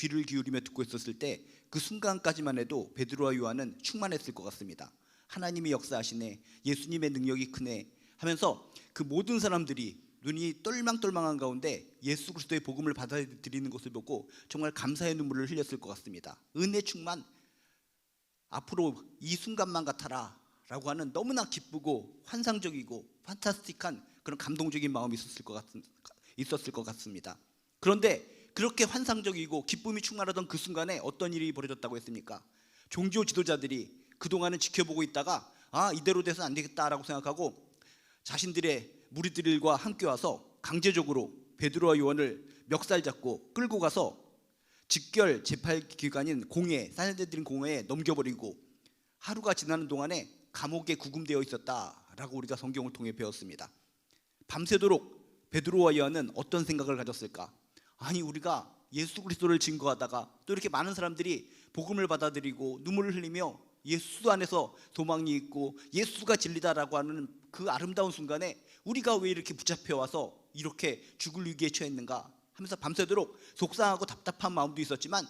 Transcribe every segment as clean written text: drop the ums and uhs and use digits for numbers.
귀를 기울이며 듣고 있었을 때 그 순간까지만 해도 베드로와 요한은 충만했을 것 같습니다. 하나님이 역사하시네, 예수님의 능력이 크네 하면서 그 모든 사람들이 눈이 똘망똘망한 가운데 예수 그리스도의 복음을 받아들이는 것을 보고 정말 감사의 눈물을 흘렸을 것 같습니다. 은혜 충만, 앞으로 이 순간만 같아라 라고 하는 너무나 기쁘고 환상적이고 판타스틱한 그런 감동적인 마음이 있었을 것 같습니다. 그런데 그렇게 환상적이고 기쁨이 충만하던 그 순간에 어떤 일이 벌어졌다고 했습니까? 종교 지도자들이 그동안은 지켜보고 있다가 이대로 돼서는 안 되겠다라고 생각하고 자신들의 무리들과 함께 와서 강제적으로 베드로와 요한을 멱살 잡고 끌고 가서 직결 재판 기관인 공회, 산헤드린 공회에 넘겨버리고 하루가 지나는 동안에 감옥에 구금되어 있었다라고 우리가 성경을 통해 배웠습니다. 밤새도록 베드로와 요한은 어떤 생각을 가졌을까? 아니, 우리가 예수 그리스도를 증거하다가 또 이렇게 많은 사람들이 복음을 받아들이고 눈물을 흘리며 예수 안에서 소망이 있고 예수가 진리다라고 하는 그 아름다운 순간에 우리가 왜 이렇게 붙잡혀 와서 이렇게 죽을 위기에 처했는가 하면서 밤새도록 속상하고 답답한 마음도 있었지만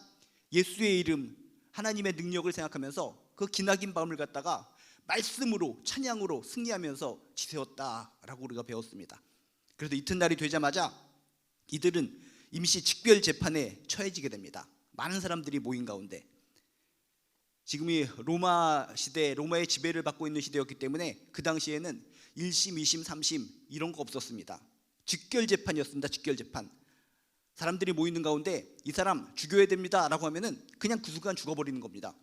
예수의 이름, 하나님의 능력을 생각하면서 그 기나긴 밤을 갖다가 말씀으로, 찬양으로 승리하면서 지새웠다라고 우리가 배웠습니다. 그래서 이튿날이 되자마자 이들은 임시 직별 재판에 처해지게 됩니다. 많은 사람들이 모인 가운데, 지금이 로마 시대, 로마의 지배를 받고 있는 시대였기 때문에 그 당시에는 1심, 2심, 3심 이런 거 없었습니다. 직결 재판이었습니다. 직결 재판. 사람들이 모이는 가운데 이 사람 죽여야 됩니다 라고 하면은 그냥 그 순간 죽어버리는 겁니다.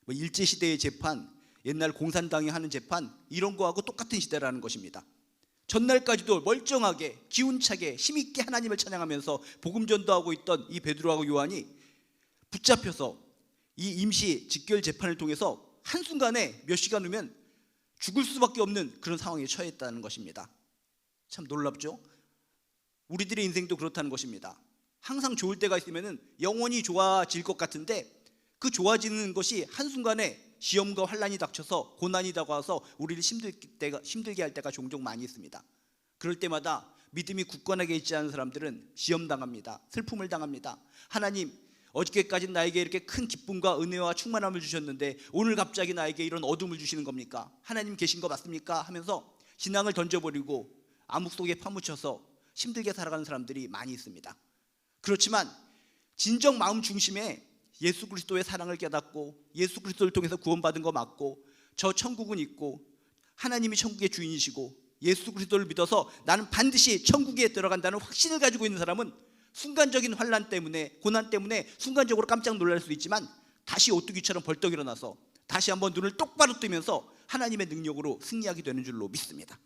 뭐 일제시대의 재판, 옛날 공산당이 하는 재판 이런 거하고 똑같은 시대라는 것입니다. 전날까지도 멀쩡하게 기운차게 힘있게 하나님을 찬양하면서 복음 전도하고 있던 이 베드로하고 요한이 붙잡혀서 이 임시 직결 재판을 통해서 한순간에 몇 시간 후면 죽을 수밖에 없는 그런 상황에 처했다는 것입니다. 참 놀랍죠? 우리들의 인생도 그렇다는 것입니다. 항상 좋을 때가 있으면 영원히 좋아질 것 같은데 그 좋아지는 것이 한순간에 시험과 환난이 닥쳐서 고난이 다가와서 우리를 힘들게 할 때가 종종 많이 있습니다. 그럴 때마다 믿음이 굳건하게 있지 않은 사람들은 시험당합니다. 슬픔을 당합니다. 하나님, 어저께까지 나에게 이렇게 큰 기쁨과 은혜와 충만함을 주셨는데 오늘 갑자기 나에게 이런 어둠을 주시는 겁니까? 하나님 계신 거 맞습니까? 하면서 신앙을 던져버리고 암흑 속에 파묻혀서 힘들게 살아가는 사람들이 많이 있습니다. 그렇지만 진정 마음 중심에 예수 그리스도의 사랑을 깨닫고 예수 그리스도를 통해서 구원받은 거 맞고 저 천국은 있고 하나님이 천국의 주인이시고 예수 그리스도를 믿어서 나는 반드시 천국에 들어간다는 확신을 가지고 있는 사람은 순간적인 환난 때문에, 고난 때문에 순간적으로 깜짝 놀랄 수 있지만 다시 오뚜기처럼 벌떡 일어나서 다시 한번 눈을 똑바로 뜨면서 하나님의 능력으로 승리하게 되는 줄로 믿습니다.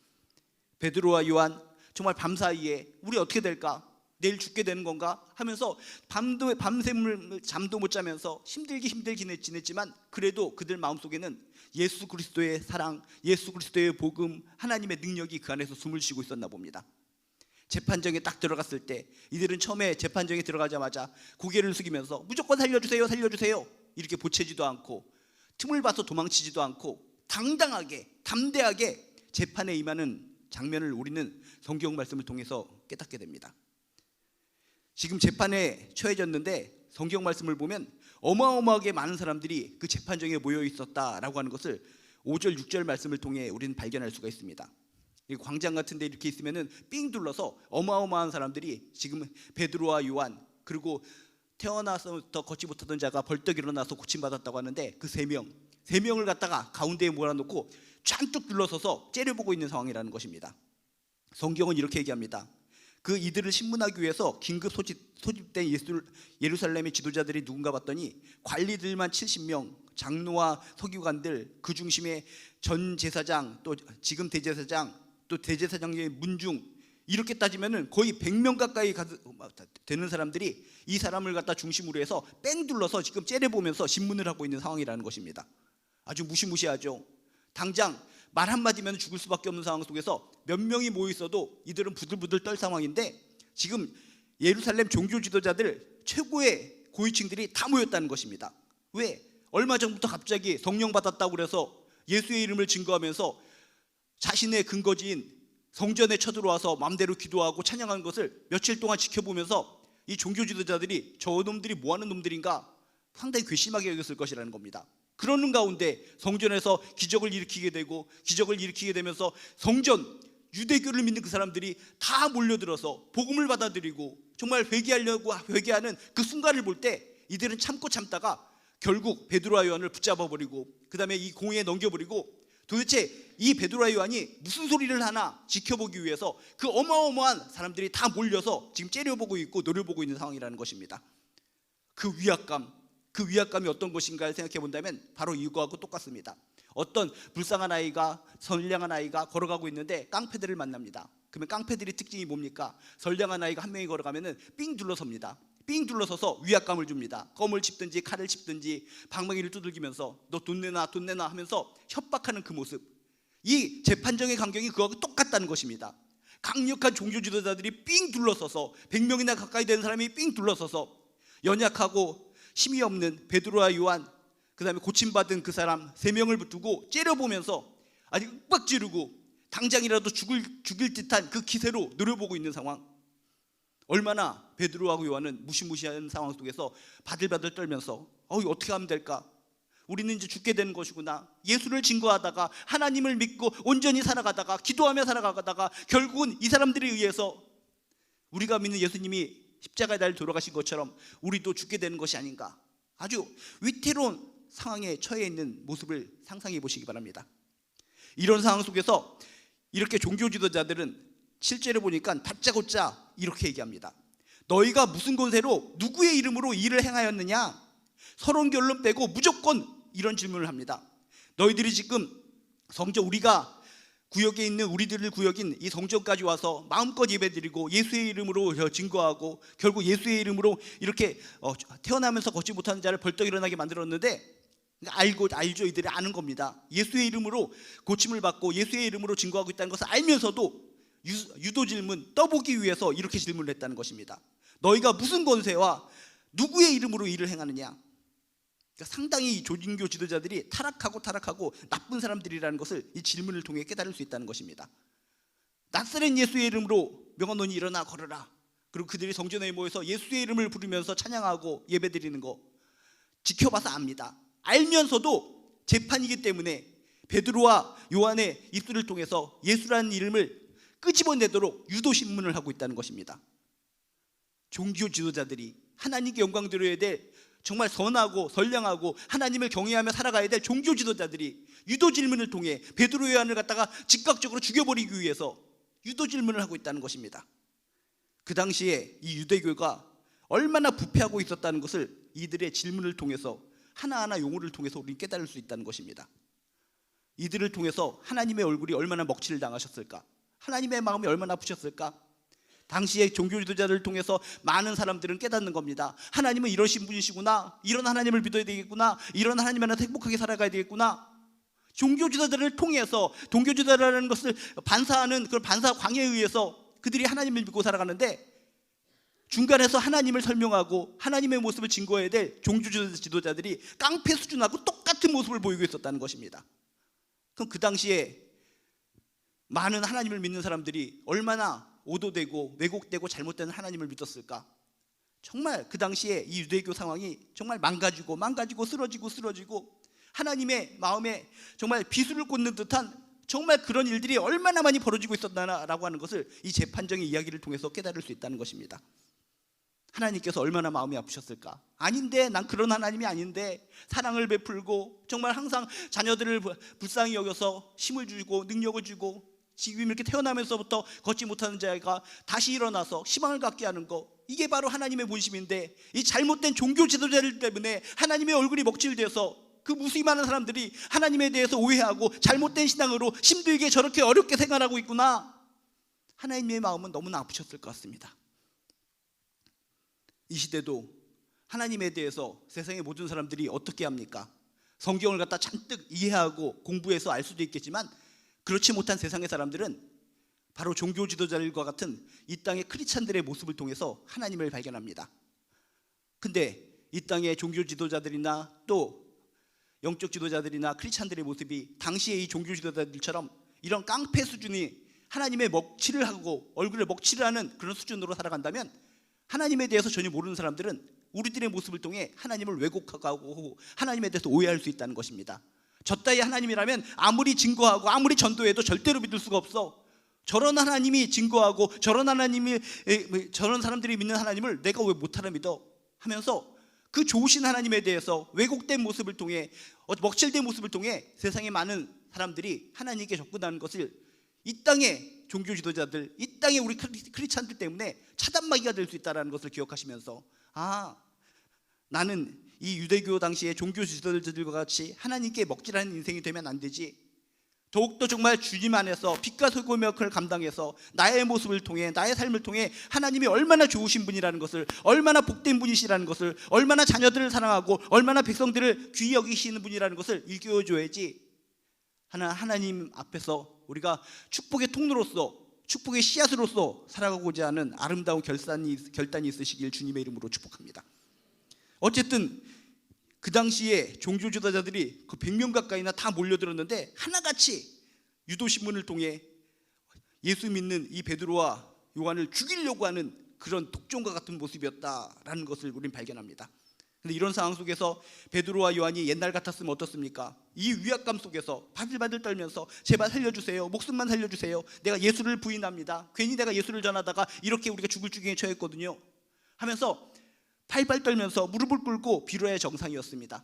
베드로와 요한 정말 밤사이에 우리 어떻게 될까? 내일 죽게 되는 건가? 하면서 밤샘을 잠도 못 자면서 힘들게 지냈지만 그래도 그들 마음속에는 예수 그리스도의 사랑, 예수 그리스도의 복음, 하나님의 능력이 그 안에서 숨을 쉬고 있었나 봅니다. 재판정에 딱 들어갔을 때 이들은 처음에 재판정에 들어가자마자 고개를 숙이면서 무조건 살려주세요, 살려주세요 이렇게 보채지도 않고 틈을 봐서 도망치지도 않고 당당하게, 담대하게 재판에 임하는 장면을 우리는 성경 말씀을 통해서 깨닫게 됩니다. 지금 재판에 처해졌는데 성경 말씀을 보면 어마어마하게 많은 사람들이 그 재판정에 모여 있었다라고 하는 것을 5절, 6절 말씀을 통해 우리는 발견할 수가 있습니다. 광장 같은 데 이렇게 있으면은 삥 둘러서 어마어마한 사람들이 지금 베드로와 요한 그리고 태어나서부터 걷지 못하던 자가 벌떡 일어나서 고침받았다고 하는데 그 세 명을 갖다가 가운데에 몰아놓고 쫙뚝 둘러서서 째려보고 있는 상황이라는 것입니다. 성경은 이렇게 얘기합니다. 그 이들을 신문하기 위해서 긴급 소집된 예루살렘의 지도자들이 누군가 봤더니 관리들만 70명, 장로와 서기관들, 그 중심에 전 제사장, 또 지금 대제사장, 또 대제사장의 문중, 이렇게 따지면은 거의 100명 가까이 되는 사람들이 이 사람을 갖다 중심으로 해서 뺑 둘러서 지금 째려보면서 신문을 하고 있는 상황이라는 것입니다. 아주 무시무시하죠. 당장 말 한마디면 죽을 수밖에 없는 상황 속에서 몇 명이 모여 있어도 이들은 부들부들 떨 상황인데 지금 예루살렘 종교 지도자들 최고의 고위층들이 다 모였다는 것입니다. 왜? 얼마 전부터 갑자기 성령 받았다고 그래서 예수의 이름을 증거하면서 자신의 근거지인 성전에 쳐들어와서 마음대로 기도하고 찬양하는 것을 며칠 동안 지켜보면서 이 종교 지도자들이 저 놈들이 뭐하는 놈들인가 상당히 괘씸하게 여겼을 것이라는 겁니다. 그러는 가운데 성전에서 기적을 일으키게 되고 기적을 일으키게 되면서 성전 유대교를 믿는 그 사람들이 다 몰려들어서 복음을 받아들이고 정말 회개하는 그 순간을 볼 때 이들은 참다가 결국 베드로와 요한을 붙잡아 버리고 그 다음에 이 공회에 넘겨버리고 도대체 이 베드로와 요한이 무슨 소리를 하나 지켜보기 위해서 그 어마어마한 사람들이 다 몰려서 지금 째려보고 있고 노려보고 있는 상황이라는 것입니다. 그 위압감이 어떤 것인가를 생각해 본다면 바로 이거하고 똑같습니다. 어떤 불쌍한 아이가, 선량한 아이가 걸어가고 있는데 깡패들을 만납니다. 그러면 깡패들의 특징이 뭡니까? 선량한 아이가 한 명이 걸어가면은 삥 둘러섭니다. 삥 둘러서서 위압감을 줍니다. 껌을 짚든지 칼을 짚든지 방망이를 두들기면서 너 돈 내놔 하면서 협박하는 그 모습, 이 재판정의 광경이 그거하고 똑같다는 것입니다. 강력한 종교 지도자들이 삥 둘러서서 100명이나 가까이 되는 사람이 삥 둘러서서 연약하고 힘이 없는 베드로와 요한, 그 다음에 고침받은 그 사람 3명을 붙들고 째려보면서 아주 윽박 지르고 당장이라도 죽일 듯한 그 기세로 노려보고 있는 상황. 얼마나 베드로하고 요한은 무시무시한 상황 속에서 바들바들 떨면서 어떻게 하면 될까? 우리는 이제 죽게 되는 것이구나. 예수를 증거하다가 하나님을 믿고 온전히 살아가다가 기도하며 살아가다가 결국은 이 사람들에 의해서 우리가 믿는 예수님이 십자가에 달려 돌아가신 것처럼 우리도 죽게 되는 것이 아닌가. 아주 위태로운 상황에 처해 있는 모습을 상상해 보시기 바랍니다. 이런 상황 속에서 이렇게 종교 지도자들은 실제로 보니까 다짜고짜 이렇게 얘기합니다. 너희가 무슨 권세로 누구의 이름으로 일을 행하였느냐? 서론 결론 빼고 무조건 이런 질문을 합니다. 너희들이 지금 성전, 우리가 구역에 있는 우리들을 구역인 이 성전까지 와서 마음껏 예배드리고 예수의 이름으로 증거하고 결국 예수의 이름으로 이렇게 태어나면서 걷지 못하는 자를 벌떡 일어나게 만들었는데, 알죠. 이들이 아는 겁니다. 예수의 이름으로 고침을 받고 예수의 이름으로 증거하고 있다는 것을 알면서도 유도 질문, 떠보기 위해서 이렇게 질문을 했다는 것입니다. 너희가 무슨 권세와 누구의 이름으로 일을 행하느냐? 그러니까 상당히 종교 지도자들이 타락하고 나쁜 사람들이라는 것을 이 질문을 통해 깨달을 수 있다는 것입니다. 나사렛 예수의 이름으로 명언론이 일어나 걸어라. 그리고 그들이 성전에 모여서 예수의 이름을 부르면서 찬양하고 예배드리는 거 지켜봐서 압니다. 알면서도 재판이기 때문에 베드로와 요한의 입술을 통해서 예수라는 이름을 끄집어내도록 유도신문을 하고 있다는 것입니다. 종교 지도자들이 하나님께 영광 드려야 될 정말 선하고 선량하고 하나님을 경외하며 살아가야 될 종교 지도자들이 유도 질문을 통해 베드로 요한을 갖다가 즉각적으로 죽여버리기 위해서 유도 질문을 하고 있다는 것입니다. 그 당시에 이 유대교가 얼마나 부패하고 있었다는 것을 이들의 질문을 통해서 하나하나 용어를 통해서 우리는 깨달을 수 있다는 것입니다. 이들을 통해서 하나님의 얼굴이 얼마나 먹칠을 당하셨을까? 하나님의 마음이 얼마나 아프셨을까? 당시의 종교 지도자들을 통해서 많은 사람들은 깨닫는 겁니다. 하나님은 이러신 분이시구나. 이런 하나님을 믿어야 되겠구나. 이런 하나님 안에서 행복하게 살아가야 되겠구나. 종교 지도자들을 통해서 종교 지도자라는 것을 반사하는 그런 반사 광에 의해서 그들이 하나님을 믿고 살아가는데, 중간에서 하나님을 설명하고 하나님의 모습을 증거해야 될 종교 지도자들이 깡패 수준하고 똑같은 모습을 보이고 있었다는 것입니다. 그럼 그 당시에 많은 하나님을 믿는 사람들이 얼마나 오도되고 왜곡되고 잘못된 하나님을 믿었을까? 정말 그 당시에 이 유대교 상황이 정말 망가지고 쓰러지고 하나님의 마음에 정말 비수를 꽂는 듯한 정말 그런 일들이 얼마나 많이 벌어지고 있었나라고 하는 것을 이 재판정의 이야기를 통해서 깨달을 수 있다는 것입니다. 하나님께서 얼마나 마음이 아프셨을까? 아닌데, 난 그런 하나님이 아닌데, 사랑을 베풀고 정말 항상 자녀들을 불쌍히 여겨서 힘을 주고 능력을 주고 지금 이렇게 태어나면서부터 걷지 못하는 자가 다시 일어나서 희망을 갖게 하는 거, 이게 바로 하나님의 본심인데, 이 잘못된 종교 지도자들 때문에 하나님의 얼굴이 먹칠돼서 그 무수히 많은 사람들이 하나님에 대해서 오해하고 잘못된 신앙으로 힘들게 저렇게 어렵게 생활하고 있구나. 하나님의 마음은 너무나 아프셨을 것 같습니다. 이 시대도 하나님에 대해서 세상의 모든 사람들이 어떻게 합니까? 성경을 갖다 잔뜩 이해하고 공부해서 알 수도 있겠지만, 그렇지 못한 세상의 사람들은 바로 종교 지도자들과 같은 이 땅의 크리스찬들의 모습을 통해서 하나님을 발견합니다. 근데 이 땅의 종교 지도자들이나 또 영적 지도자들이나 크리스찬들의 모습이 당시의 이 종교 지도자들처럼 이런 깡패 수준이 하나님의 먹칠을 하고 얼굴에 먹칠을 하는 그런 수준으로 살아간다면 하나님에 대해서 전혀 모르는 사람들은 우리들의 모습을 통해 하나님을 왜곡하고 하나님에 대해서 오해할 수 있다는 것입니다. 저 따위 하나님이라면 아무리 증거하고 아무리 전도해도 절대로 믿을 수가 없어. 저런 하나님이 증거하고 저런 사람들이 믿는 하나님을 내가 왜 못하나 믿어 하면서 그 좋으신 하나님에 대해서 왜곡된 모습을 통해, 먹칠된 모습을 통해 세상의 많은 사람들이 하나님께 접근하는 것을 이 땅의 종교 지도자들, 이 땅의 우리 크리스찬들 때문에 차단마귀가 될 수 있다는 것을 기억하시면서, 나는 이 유대교 당시의 종교 지도자들과 같이 하나님께 먹칠하는 인생이 되면 안 되지. 더욱더 정말 주님 안에서 빛과 소금의 역할을 감당해서 나의 모습을 통해, 나의 삶을 통해 하나님이 얼마나 좋으신 분이라는 것을, 얼마나 복된 분이시라는 것을, 얼마나 자녀들을 사랑하고 얼마나 백성들을 귀히 여기시는 분이라는 것을 일깨워줘야지. 하나님 앞에서 우리가 축복의 통로로서, 축복의 씨앗으로서 살아가고자 하는 아름다운 결단이 있으시길 주님의 이름으로 축복합니다. 어쨌든 그 당시에 종교 지도자들이 그 100명 가까이나 다 몰려들었는데 하나같이 유도신문을 통해 예수 믿는 이 베드로와 요한을 죽이려고 하는 그런 독종과 같은 모습이었다라는 것을 우리는 발견합니다. 그런데 이런 상황 속에서 베드로와 요한이 옛날 같았으면 어떻습니까? 이 위압감 속에서 바들바들 떨면서 제발 살려주세요, 목숨만 살려주세요, 내가 예수를 부인합니다, 괜히 내가 예수를 전하다가 이렇게 우리가 죽을 지경에 처했거든요 하면서 팔팔 떨면서 무릎을 꿇고 비로의 정상이었습니다.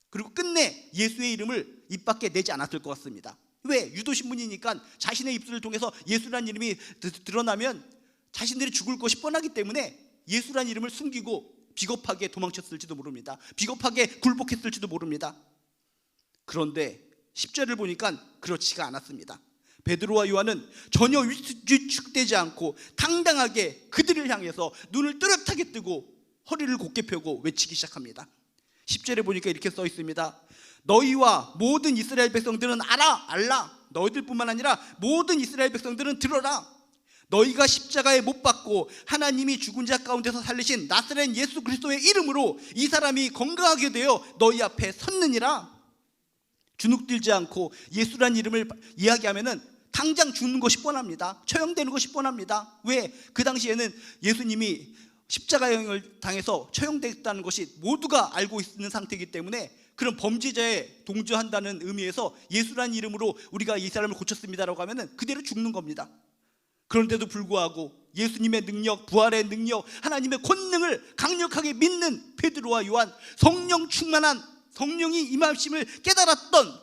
그리고 끝내 예수의 이름을 입 밖에 내지 않았을 것 같습니다. 왜? 유도신문이니까 자신의 입술을 통해서 예수란 이름이 드러나면 자신들이 죽을 것이 뻔하기 때문에 예수란 이름을 숨기고 비겁하게 도망쳤을지도 모릅니다. 비겁하게 굴복했을지도 모릅니다. 그런데 10절을 보니까 그렇지가 않았습니다. 베드로와 요한은 전혀 위축되지 않고 당당하게 그들을 향해서 눈을 또렷하게 뜨고 허리를 곧게 펴고 외치기 시작합니다. 10절에 보니까 이렇게 써 있습니다. 너희와 모든 이스라엘 백성들은 알라. 너희들뿐만 아니라 모든 이스라엘 백성들은 들어라. 너희가 십자가에 못 박고 하나님이 죽은 자 가운데서 살리신 나사렛 예수 그리스도의 이름으로 이 사람이 건강하게 되어 너희 앞에 섰느니라. 주눅들지 않고 예수란 이름을 이야기하면은 당장 죽는 것이 뻔합니다. 처형되는 것이 뻔합니다. 왜? 그 당시에는 예수님이 십자가형을 당해서 처형됐다는 것이 모두가 알고 있는 상태이기 때문에 그런 범죄자에 동조한다는 의미에서 예수라는 이름으로 우리가 이 사람을 고쳤습니다라고 하면 그대로 죽는 겁니다. 그런데도 불구하고 예수님의 능력, 부활의 능력, 하나님의 권능을 강력하게 믿는 베드로와 요한, 성령 충만한, 성령이 임하심을 깨달았던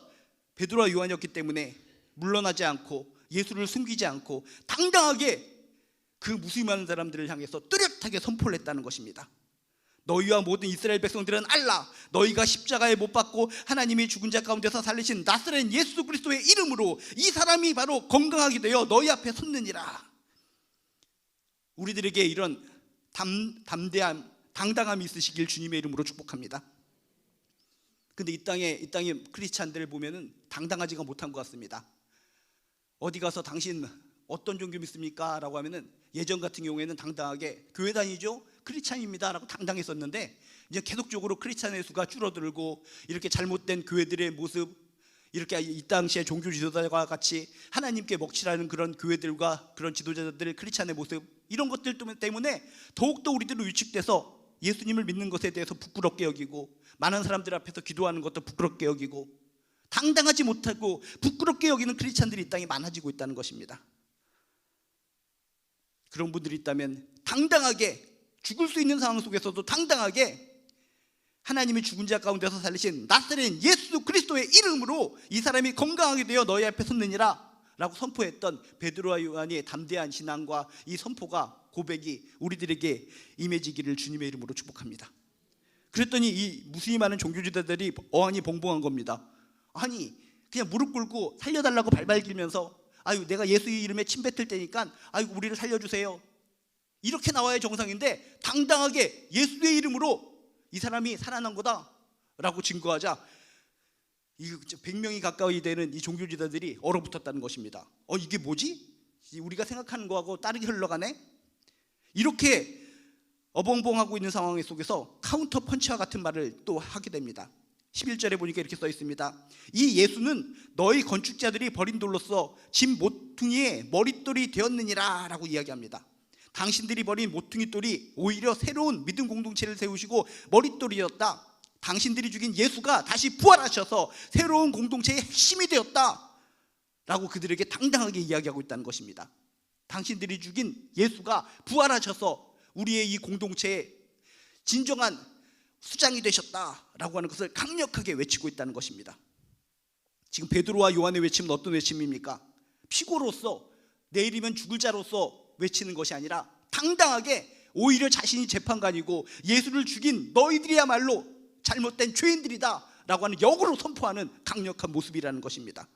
베드로와 요한이었기 때문에 물러나지 않고 예수를 숨기지 않고 당당하게 그 무수히 사람들을 향해서 뚜렷하게 선포를 했다는 것입니다. 너희와 모든 이스라엘 백성들은 알라. 너희가 십자가에 못 박고 하나님이 죽은 자 가운데서 살리신 나사렛 예수 그리스도의 이름으로 이 사람이 바로 건강하게 되어 너희 앞에 섰느니라. 우리들에게 이런 담대함, 당당함이 있으시길 주님의 이름으로 축복합니다. 근데 이 땅의 크리스찬들을 보면은 당당하지가 못한 것 같습니다. 어디 가서 당신 어떤 종교 믿습니까? 라고 하면은 예전 같은 경우에는 당당하게 교회 다니죠? 크리스찬입니다 라고 당당했었는데 이제 계속적으로 크리스찬의 수가 줄어들고 이렇게 잘못된 교회들의 모습, 이렇게 이 당시에 종교 지도자와 같이 하나님께 먹칠하는 그런 교회들과 그런 지도자들 크리스찬의 모습, 이런 것들 때문에 더욱더 우리들은 위축돼서 예수님을 믿는 것에 대해서 부끄럽게 여기고 많은 사람들 앞에서 기도하는 것도 부끄럽게 여기고 당당하지 못하고 부끄럽게 여기는 크리스찬들이 이 땅에 많아지고 있다는 것입니다. 그런 분들이 있다면 당당하게 죽을 수 있는 상황 속에서도 당당하게 하나님이 죽은 자 가운데서 살리신 나사렛 예수 그리스도의 이름으로 이 사람이 건강하게 되어 너희 앞에 섰느니라 라고 선포했던 베드로와 요한의 담대한 신앙과 이 선포가, 고백이 우리들에게 임해지기를 주님의 이름으로 축복합니다. 그랬더니 이 무수히 많은 종교지도자들이 어안이 봉봉한 겁니다. 아니 그냥 무릎 꿇고 살려달라고 발발기면서 아유 내가 예수의 이름에 침 뱉을 테니까 아이고 우리를 살려주세요, 이렇게 나와야 정상인데 당당하게 예수의 이름으로 이 사람이 살아난 거다 라고 증거하자 100명이 가까이 되는 이 종교지도자들이 얼어붙었다는 것입니다. 이게 뭐지? 우리가 생각하는 거하고 다르게 흘러가네? 이렇게 어벙벙하고 있는 상황 속에서 카운터 펀치와 같은 말을 또 하게 됩니다. 11절에 보니까 이렇게 써 있습니다. 이 예수는 너희 건축자들이 버린 돌로서 집 모퉁이의 머릿돌이 되었느니라 라고 이야기합니다. 당신들이 버린 모퉁이 돌이 오히려 새로운 믿음 공동체를 세우시고 머릿돌이었다. 당신들이 죽인 예수가 다시 부활하셔서 새로운 공동체의 핵심이 되었다 라고 그들에게 당당하게 이야기하고 있다는 것입니다. 당신들이 죽인 예수가 부활하셔서 우리의 이 공동체의 진정한 수장이 되셨다라고 하는 것을 강력하게 외치고 있다는 것입니다. 지금 베드로와 요한의 외침은 어떤 외침입니까? 피고로서, 내일이면 죽을 자로서 외치는 것이 아니라 당당하게 오히려 자신이 재판관이고 예수를 죽인 너희들이야말로 잘못된 죄인들이다 라고 하는 역으로 선포하는 강력한 모습이라는 것입니다.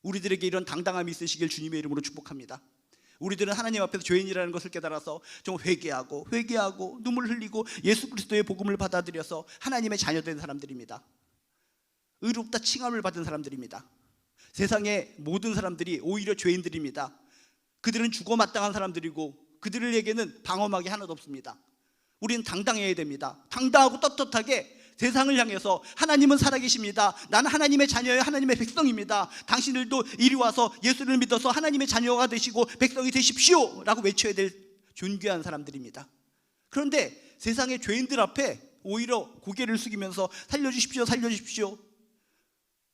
우리들에게 이런 당당함이 있으시길 주님의 이름으로 축복합니다. 우리들은 하나님 앞에서 죄인이라는 것을 깨달아서 좀 회개하고 눈물 흘리고 예수 그리스도의 복음을 받아들여서 하나님의 자녀된 사람들입니다. 의롭다 칭함을 받은 사람들입니다. 세상의 모든 사람들이 오히려 죄인들입니다. 그들은 죽어 마땅한 사람들이고 그들에게는 방어막이 하나도 없습니다. 우리는 당당해야 됩니다. 당당하고 떳떳하게 세상을 향해서 하나님은 살아계십니다. 나는 하나님의 자녀예요. 하나님의 백성입니다. 당신들도 이리 와서 예수를 믿어서 하나님의 자녀가 되시고 백성이 되십시오 라고 외쳐야 될 존귀한 사람들입니다. 그런데 세상의 죄인들 앞에 오히려 고개를 숙이면서 살려주십시오, 살려주십시오,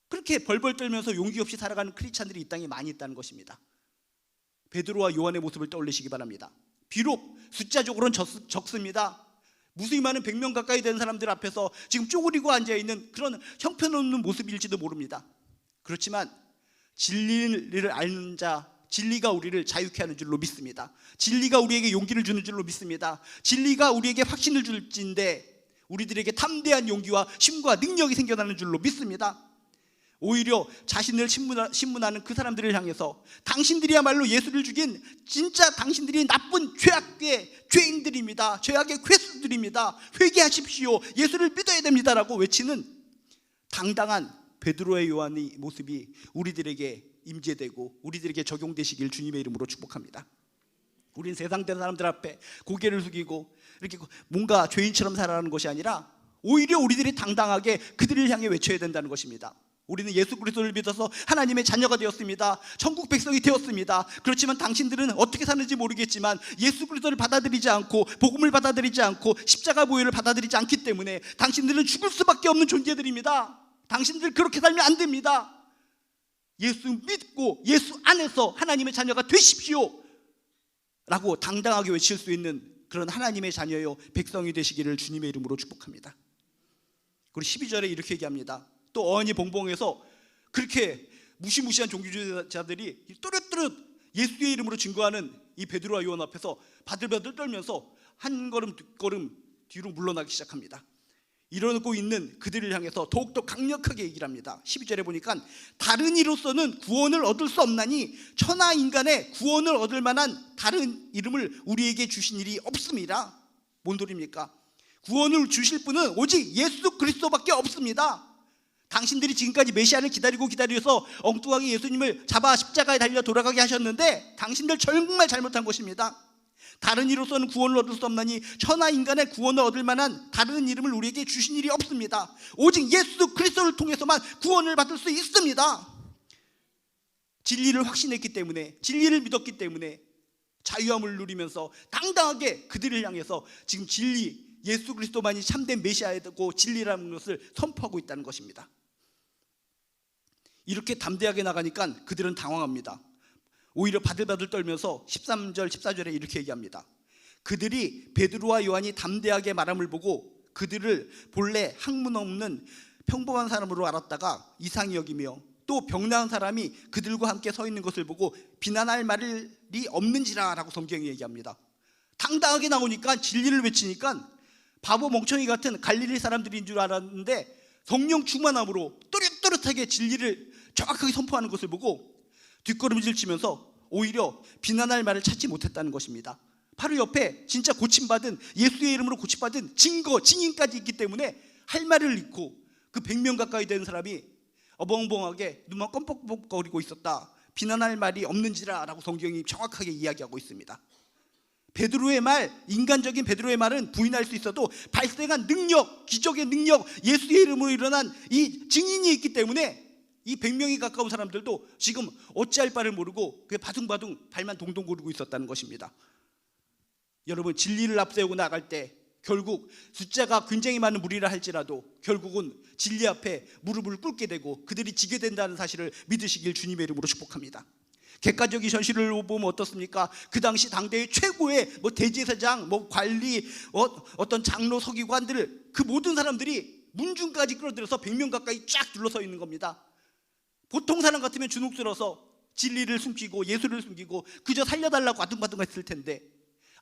그렇게 벌벌 떨면서 용기 없이 살아가는 크리스찬들이 이 땅에 많이 있다는 것입니다. 베드로와 요한의 모습을 떠올리시기 바랍니다. 비록 숫자적으로는 적습니다. 무수히 많은 100명 가까이 되는 사람들 앞에서 지금 쪼그리고 앉아있는 그런 형편없는 모습일지도 모릅니다. 그렇지만 진리를 아는 자, 진리가 우리를 자유케 하는 줄로 믿습니다. 진리가 우리에게 용기를 주는 줄로 믿습니다. 진리가 우리에게 확신을 줄진데 우리들에게 담대한 용기와 힘과 능력이 생겨나는 줄로 믿습니다. 오히려 자신을 신문하는 그 사람들을 향해서 당신들이야말로 예수를 죽인 진짜 당신들이 나쁜 죄악의 죄인들입니다. 죄악의 괴수들입니다. 회개하십시오. 예수를 믿어야 됩니다라고 외치는 당당한 베드로의 요한의 모습이 우리들에게 임재되고 우리들에게 적용되시길 주님의 이름으로 축복합니다. 우린 세상된 사람들 앞에 고개를 숙이고 이렇게 뭔가 죄인처럼 살아가는 것이 아니라 오히려 우리들이 당당하게 그들을 향해 외쳐야 된다는 것입니다. 우리는 예수 그리스도를 믿어서 하나님의 자녀가 되었습니다. 천국 백성이 되었습니다. 그렇지만 당신들은 어떻게 사는지 모르겠지만 예수 그리스도를 받아들이지 않고 복음을 받아들이지 않고 십자가 보혈을 받아들이지 않기 때문에 당신들은 죽을 수밖에 없는 존재들입니다. 당신들 그렇게 살면 안 됩니다. 예수 믿고 예수 안에서 하나님의 자녀가 되십시오 라고 당당하게 외칠 수 있는 그런 하나님의 자녀요 백성이 되시기를 주님의 이름으로 축복합니다. 그리고 12절에 이렇게 얘기합니다. 또 어안이 봉봉해서 그렇게 무시무시한 종교주의자들이 또렷또렷 예수의 이름으로 증거하는 이 베드로와 요한 앞에서 바들바들 떨면서 한 걸음 두 걸음 뒤로 물러나기 시작합니다. 이러고 있는 그들을 향해서 더욱더 강력하게 얘기를 합니다. 12절에 보니까 다른 이로서는 구원을 얻을 수 없나니 천하 인간의 구원을 얻을 만한 다른 이름을 우리에게 주신 일이 없습니다. 뭔 소리입니까? 구원을 주실 분은 오직 예수 그리스도밖에 없습니다. 당신들이 지금까지 메시아를 기다려서 엉뚱하게 예수님을 잡아 십자가에 달려 돌아가게 하셨는데 당신들 정말 잘못한 것입니다. 다른 이로서는 구원을 얻을 수 없나니 천하 인간의 구원을 얻을 만한 다른 이름을 우리에게 주신 일이 없습니다. 오직 예수 그리스도를 통해서만 구원을 받을 수 있습니다. 진리를 확신했기 때문에, 진리를 믿었기 때문에 자유함을 누리면서 당당하게 그들을 향해서 지금 진리, 예수 그리스도만이 참된 메시아이고 진리라는 것을 선포하고 있다는 것입니다. 이렇게 담대하게 나가니까 그들은 당황합니다. 오히려 바들바들 떨면서 13절 14절에 이렇게 얘기합니다. 그들이 베드로와 요한이 담대하게 말함을 보고 그들을 본래 학문 없는 평범한 사람으로 알았다가 이상히 여기며 또 병나은 사람이 그들과 함께 서 있는 것을 보고 비난할 말이 없는지라 라고 성경이 얘기합니다. 당당하게 나오니까 진리를 외치니까 바보 멍청이 같은 갈릴리 사람들인 줄 알았는데 성령 충만함으로 또렷또렷하게 진리를 정확하게 선포하는 것을 보고 뒷걸음질 치면서 오히려 비난할 말을 찾지 못했다는 것입니다. 바로 옆에 진짜 고침받은 예수의 이름으로 고침받은 증거, 증인까지 있기 때문에 할 말을 잃고 그 100명 가까이 되는 사람이 어벙벙하게 눈만 껌뻑껌뻑거리고 있었다. 비난할 말이 없는지라 라고 성경이 정확하게 이야기하고 있습니다. 베드로의 말, 인간적인 베드로의 말은 부인할 수 있어도 발생한 능력, 기적의 능력, 예수의 이름으로 일어난 이 증인이 있기 때문에 이 100명이 가까운 사람들도 지금 어찌할 바를 모르고 바둥바둥 발만 동동 구르고 있었다는 것입니다. 여러분, 진리를 앞세우고 나갈 때 결국 숫자가 굉장히 많은 무리라 할지라도 결국은 진리 앞에 무릎을 꿇게 되고 그들이 지게 된다는 사실을 믿으시길 주님의 이름으로 축복합니다. 객관적인 현실을 보면 어떻습니까? 그 당시 당대의 최고의 대제사장, 관리, 어떤 장로, 서기관들, 그 모든 사람들이 문중까지 끌어들여서 100명 가까이 쫙 둘러서 있는 겁니다. 보통 사람 같으면 주눅들어서 진리를 숨기고 예수를 숨기고 그저 살려달라고 아둥바둥했을 텐데,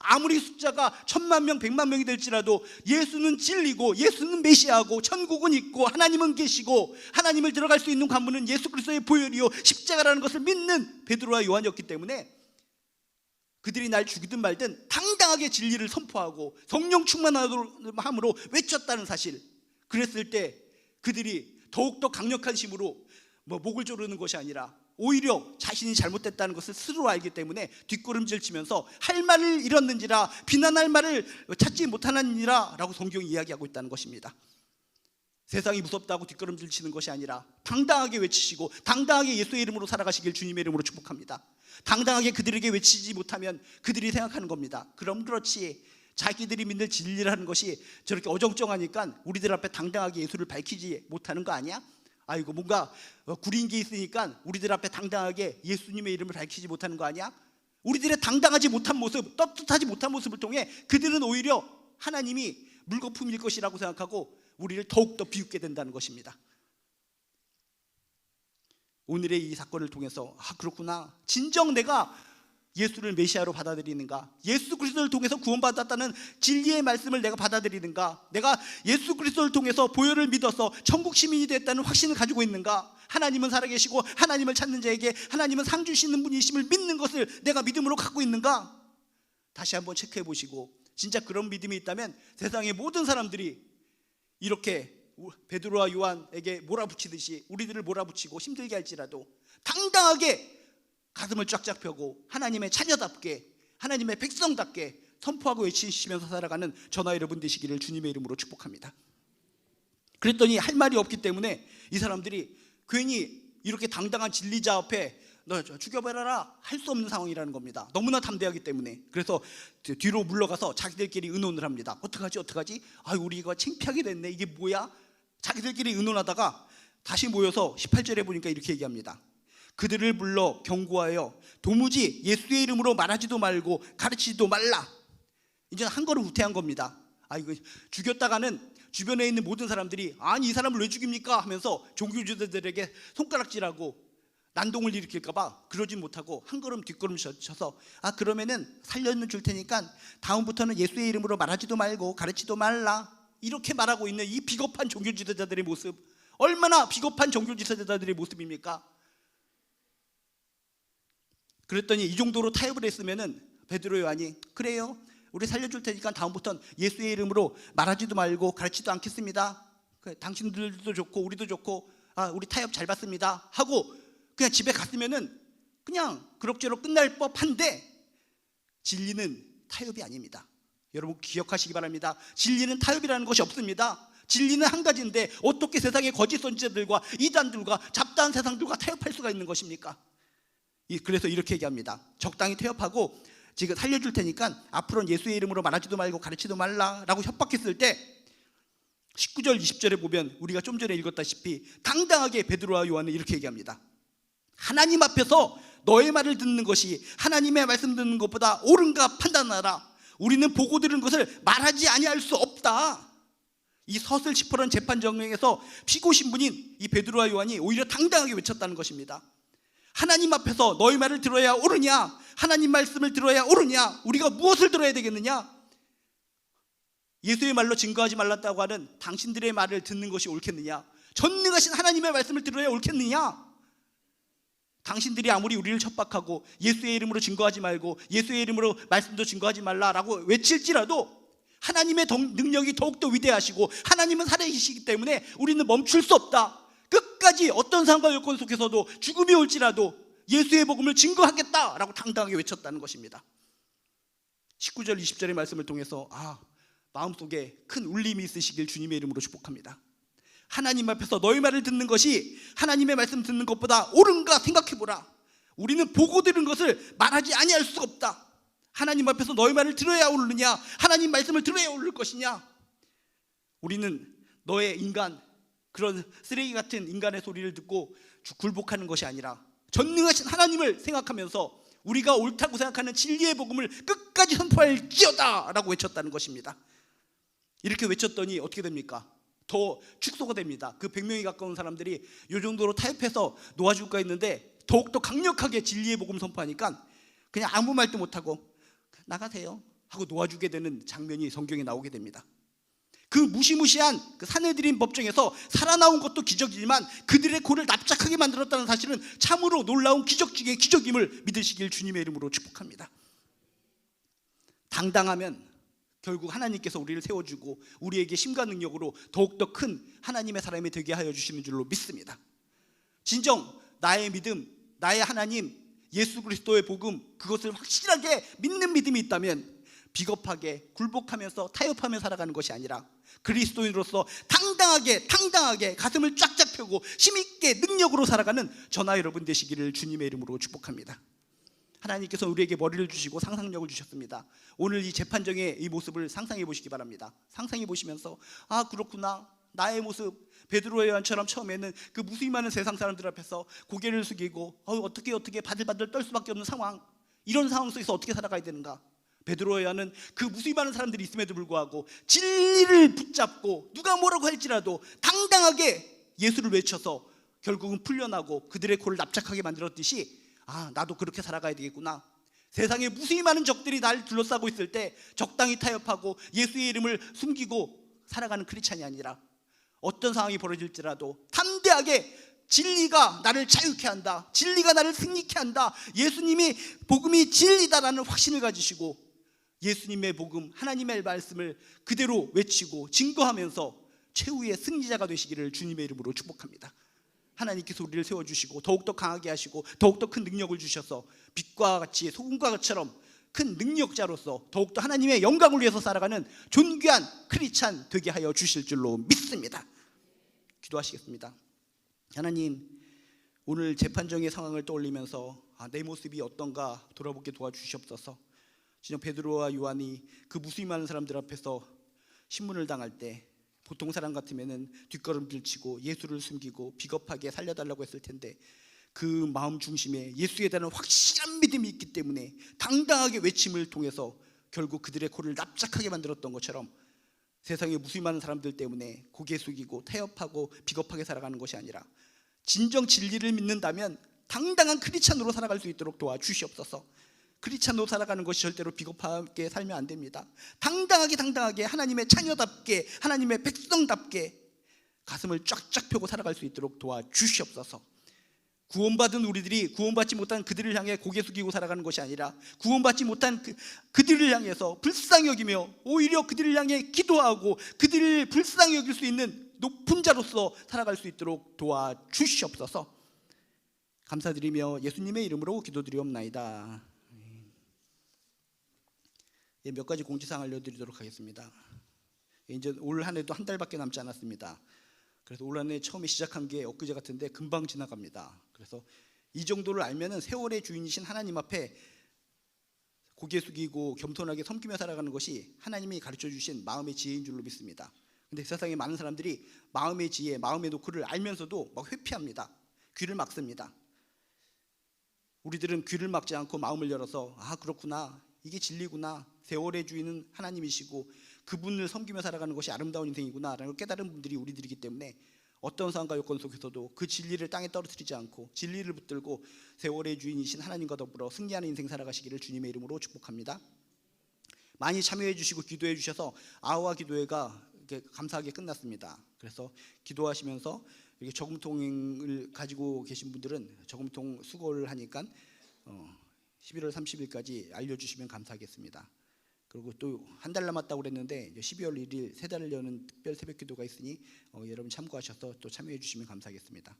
아무리 숫자가 1000만 명, 100만 명이 될지라도 예수는 진리고 예수는 메시아고 천국은 있고 하나님은 계시고 하나님을 들어갈 수 있는 관문은 예수 그리스도의 보혈이요 십자가라는 것을 믿는 베드로와 요한이었기 때문에 그들이 날 죽이든 말든 당당하게 진리를 선포하고 성령 충만함으로 외쳤다는 사실, 그랬을 때 그들이 더욱더 강력한 힘으로 목을 조르는 것이 아니라 오히려 자신이 잘못됐다는 것을 스스로 알기 때문에 뒷걸음질 치면서 할 말을 잃었는지라 비난할 말을 찾지 못하느니라 라고 성경이 이야기하고 있다는 것입니다. 세상이 무섭다고 뒷걸음질 치는 것이 아니라 당당하게 외치시고 당당하게 예수의 이름으로 살아가시길 주님의 이름으로 축복합니다. 당당하게 그들에게 외치지 못하면 그들이 생각하는 겁니다. 그럼 그렇지, 자기들이 믿는 진리라는 것이 저렇게 어정쩡하니까 우리들 앞에 당당하게 예수를 밝히지 못하는 거 아니야? 아이고, 뭔가 구린 게 있으니까 우리들 앞에 당당하게 예수님의 이름을 밝히지 못하는 거 아니야? 우리들의 당당하지 못한 모습, 떳떳하지 못한 모습을 통해 그들은 오히려 하나님이 물거품일 것이라고 생각하고 우리를 더욱더 비웃게 된다는 것입니다. 오늘의 이 사건을 통해서 그렇구나, 진정 내가 예수를 메시아로 받아들이는가, 예수 그리스도를 통해서 구원받았다는 진리의 말씀을 내가 받아들이는가, 내가 예수 그리스도를 통해서 보혈을 믿어서 천국 시민이 됐다는 확신을 가지고 있는가, 하나님은 살아계시고 하나님을 찾는 자에게 하나님은 상 주시는 분이심을 믿는 것을 내가 믿음으로 갖고 있는가, 다시 한번 체크해 보시고, 진짜 그런 믿음이 있다면 세상의 모든 사람들이 이렇게 베드로와 요한에게 몰아붙이듯이 우리들을 몰아붙이고 힘들게 할지라도 당당하게 가슴을 쫙쫙 펴고 하나님의 자녀답게, 하나님의 백성답게 선포하고 외치시면서 살아가는 저나 여러분 되시기를 주님의 이름으로 축복합니다. 그랬더니 할 말이 없기 때문에 이 사람들이 괜히 이렇게 당당한 진리자 앞에 너 죽여버려라 할 수 없는 상황이라는 겁니다. 너무나 담대하기 때문에. 그래서 뒤로 물러가서 자기들끼리 의논을 합니다. 어떡하지? 우리 이거 창피하게 됐네, 이게 뭐야? 자기들끼리 의논하다가 다시 모여서 18절에 보니까 이렇게 얘기합니다. 그들을 불러 경고하여 도무지 예수의 이름으로 말하지도 말고 가르치지도 말라. 이제 한 걸음 후퇴한 겁니다. 이거 죽였다가는 주변에 있는 모든 사람들이 아니 이 사람을 왜 죽입니까 하면서 종교주들에게 손가락질하고 난동을 일으킬까봐 그러진 못하고 한 걸음 뒷걸음 쳐서 그러면은 살려는 줄 테니까 다음부터는 예수의 이름으로 말하지도 말고 가르치지도 말라, 이렇게 말하고 있는 이 비겁한 종교지도자들의 모습, 얼마나 비겁한 종교지도자들의 모습입니까? 그랬더니 이 정도로 타협을 했으면은 베드로 요한이 그래요, 우리 살려줄 테니까 다음부터는 예수의 이름으로 말하지도 말고 가르치지도 않겠습니다. 당신들도 좋고 우리도 좋고 우리 타협 잘 받습니다 하고 그냥 집에 갔으면은 그냥 그럭저럭 끝날 법한데, 진리는 타협이 아닙니다. 여러분 기억하시기 바랍니다. 진리는 타협이라는 것이 없습니다. 진리는 한 가지인데 어떻게 세상의 거짓 선지자들과 이단들과 잡다한 세상들과 타협할 수가 있는 것입니까? 그래서 이렇게 얘기합니다. 적당히 타협하고 지금 살려줄 테니까 앞으로는 예수의 이름으로 말하지도 말고 가르치지도 말라라고 협박했을 때 19절 20절에 보면 우리가 좀 전에 읽었다시피 당당하게 베드로와 요한은 이렇게 얘기합니다. 하나님 앞에서 너의 말을 듣는 것이 하나님의 말씀 듣는 것보다 옳은가 판단하라. 우리는 보고 들은 것을 말하지 아니할 수 없다. 이 서슬 시퍼런 재판 정명에서 피고 신분인 이 베드로와 요한이 오히려 당당하게 외쳤다는 것입니다. 하나님 앞에서 너희 말을 들어야 옳으냐, 하나님 말씀을 들어야 옳으냐, 우리가 무엇을 들어야 되겠느냐? 예수의 말로 증거하지 말랐다고 하는 당신들의 말을 듣는 것이 옳겠느냐, 전능하신 하나님의 말씀을 들어야 옳겠느냐? 당신들이 아무리 우리를 척박하고 예수의 이름으로 증거하지 말고 예수의 이름으로 말씀도 증거하지 말라라고 외칠지라도 하나님의 능력이 더욱더 위대하시고 하나님은 살아계시기 때문에 우리는 멈출 수 없다. 끝까지 어떤 상황과 여건 속에서도 죽음이 올지라도 예수의 복음을 증거하겠다라고 당당하게 외쳤다는 것입니다. 19절 20절의 말씀을 통해서 마음속에 큰 울림이 있으시길 주님의 이름으로 축복합니다. 하나님 앞에서 너희 말을 듣는 것이 하나님의 말씀 듣는 것보다 옳은가 생각해보라. 우리는 보고 들은 것을 말하지 아니할 수가 없다. 하나님 앞에서 너의 말을 들어야 오르느냐, 하나님 말씀을 들어야 오를 것이냐. 우리는 너의 인간, 그런 쓰레기 같은 인간의 소리를 듣고 굴복하는 것이 아니라 전능하신 하나님을 생각하면서 우리가 옳다고 생각하는 진리의 복음을 끝까지 선포할지어다 라고 외쳤다는 것입니다. 이렇게 외쳤더니 어떻게 됩니까? 더 축소가 됩니다. 그 100명이 가까운 사람들이 이 정도로 타협해서 놓아줄까 했는데 더욱더 강력하게 진리의 복음 선포하니까 그냥 아무 말도 못하고 나가세요 하고 놓아주게 되는 장면이 성경에 나오게 됩니다. 그 무시무시한 그 사내들인 법정에서 살아나온 것도 기적이지만 그들의 코를 납작하게 만들었다는 사실은 참으로 놀라운 기적 중의 기적임을 믿으시길 주님의 이름으로 축복합니다. 당당하면 결국 하나님께서 우리를 세워주고 우리에게 힘과 능력으로 더욱더 큰 하나님의 사람이 되게 하여 주시는 줄로 믿습니다. 진정 나의 믿음, 나의 하나님, 예수 그리스도의 복음, 그것을 확실하게 믿는 믿음이 있다면 비겁하게 굴복하면서 타협하며 살아가는 것이 아니라 그리스도인으로서 당당하게 가슴을 쫙쫙 펴고 힘있게 능력으로 살아가는 저나 여러분 되시기를 주님의 이름으로 축복합니다. 하나님께서 우리에게 머리를 주시고 상상력을 주셨습니다. 오늘 이 재판정의 이 모습을 상상해 보시기 바랍니다. 상상해 보시면서 아 그렇구나, 나의 모습 베드로와 요한처럼 처음에는 그 무수히 많은 세상 사람들 앞에서 고개를 숙이고 어떻게 바들바들 떨 수밖에 없는 상황, 이런 상황 속에서 어떻게 살아가야 되는가. 베드로와 요한은 그 무수히 많은 사람들이 있음에도 불구하고 진리를 붙잡고 누가 뭐라고 할지라도 당당하게 예수를 외쳐서 결국은 풀려나고 그들의 코를 납작하게 만들었듯이 아 나도 그렇게 살아가야 되겠구나. 세상에 무수히 많은 적들이 날 둘러싸고 있을 때 적당히 타협하고 예수의 이름을 숨기고 살아가는 크리스찬이 아니라 어떤 상황이 벌어질지라도 담대하게 진리가 나를 자유케 한다, 진리가 나를 승리케 한다, 예수님이 복음이 진리다라는 확신을 가지시고 예수님의 복음, 하나님의 말씀을 그대로 외치고 증거하면서 최후의 승리자가 되시기를 주님의 이름으로 축복합니다. 하나님께서 우리를 세워주시고 더욱더 강하게 하시고 더욱더 큰 능력을 주셔서 빛과 같이 소금과 같이처럼 큰 능력자로서 더욱더 하나님의 영광을 위해서 살아가는 존귀한 크리스찬 되게 하여 주실 줄로 믿습니다. 기도하시겠습니다. 하나님, 오늘 재판정의 상황을 떠올리면서 내 모습이 어떤가 돌아보게 도와주시옵소서. 진정 베드로와 요한이 그 무수히 많은 사람들 앞에서 신문을 당할 때 보통 사람 같으면 뒷걸음질 치고 예수를 숨기고 비겁하게 살려달라고 했을 텐데 그 마음 중심에 예수에 대한 확실한 믿음이 있기 때문에 당당하게 외침을 통해서 결국 그들의 코를 납작하게 만들었던 것처럼 세상에 무수히 많은 사람들 때문에 고개 숙이고 타협하고 비겁하게 살아가는 것이 아니라 진정 진리를 믿는다면 당당한 크리스찬으로 살아갈 수 있도록 도와주시옵소서. 크리스찬으로 살아가는 것이 절대로 비겁하게 살면 안 됩니다. 당당하게 하나님의 자녀답게 하나님의 백성답게 가슴을 쫙쫙 펴고 살아갈 수 있도록 도와주시옵소서. 구원받은 우리들이 구원받지 못한 그들을 향해 고개 숙이고 살아가는 것이 아니라 구원받지 못한 그들을 향해서 불쌍히 여기며 오히려 그들을 향해 기도하고 그들을 불쌍히 여길 수 있는 높은 자로서 살아갈 수 있도록 도와주시옵소서. 감사드리며 예수님의 이름으로 기도드리옵나이다. 몇 가지 공지사항 알려드리도록 하겠습니다. 이제 올 한 해도 한 달밖에 남지 않았습니다. 그래서 올 한 해 처음에 시작한 게 엊그제 같은데 금방 지나갑니다. 그래서 이 정도를 알면은 세월의 주인이신 하나님 앞에 고개 숙이고 겸손하게 섬기며 살아가는 것이 하나님이 가르쳐 주신 마음의 지혜인 줄로 믿습니다. 근데 세상에 많은 사람들이 마음의 지혜, 마음의 노크를 알면서도 막 회피합니다. 귀를 막습니다. 우리들은 귀를 막지 않고 마음을 열어서 아 그렇구나, 이게 진리구나, 세월의 주인은 하나님이시고 그분을 섬기며 살아가는 것이 아름다운 인생이구나 라는 걸 깨달은 분들이 우리들이기 때문에 어떤 상황과 요건 속에서도 그 진리를 땅에 떨어뜨리지 않고 진리를 붙들고 세월의 주인이신 하나님과 더불어 승리하는 인생 살아가시기를 주님의 이름으로 축복합니다. 많이 참여해 주시고 기도해 주셔서 아우와 기도회가 감사하게 끝났습니다. 그래서 기도하시면서 이렇게 저금통을 가지고 계신 분들은 저금통 수거를 하니까 11월 30일까지 알려주시면 감사하겠습니다. 그리고 또 한 달 남았다고 그랬는데 12월 1일 세 달을 여는 특별 새벽기도가 있으니 여러분 참고하셔서 또 참여해 주시면 감사하겠습니다.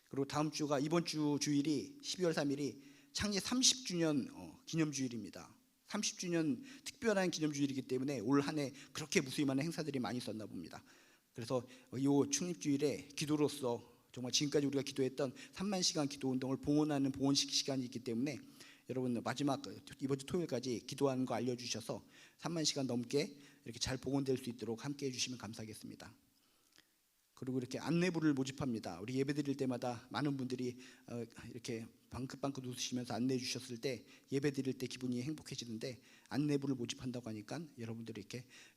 그리고 다음 주가 이번 주 주일이 12월 3일이 창립 30주년 기념주일입니다. 30주년 특별한 기념주일이기 때문에 올 한 해 그렇게 무수히 많은 행사들이 많이 있었나 봅니다. 그래서 이 창립주일에 기도로서 정말 지금까지 우리가 기도했던 3만 시간 기도 운동을 봉헌하는 봉헌식 시간이 있기 때문에 여러분 마지막 이번 주 토요일까지 기도하는 거 알려주셔서 3만 시간 넘게 이렇게 잘 복원될 수 있도록 함께 해주시면 감사하겠습니다. 그리고 이렇게 안내부를 모집합니다. 우리 예배드릴 때마다 많은 분들이 이렇게 방긋방긋 웃으시면서 안내해 주셨을 때 예배드릴 때 기분이 행복해지는데, 안내부를 모집한다고 하니까 여러분들이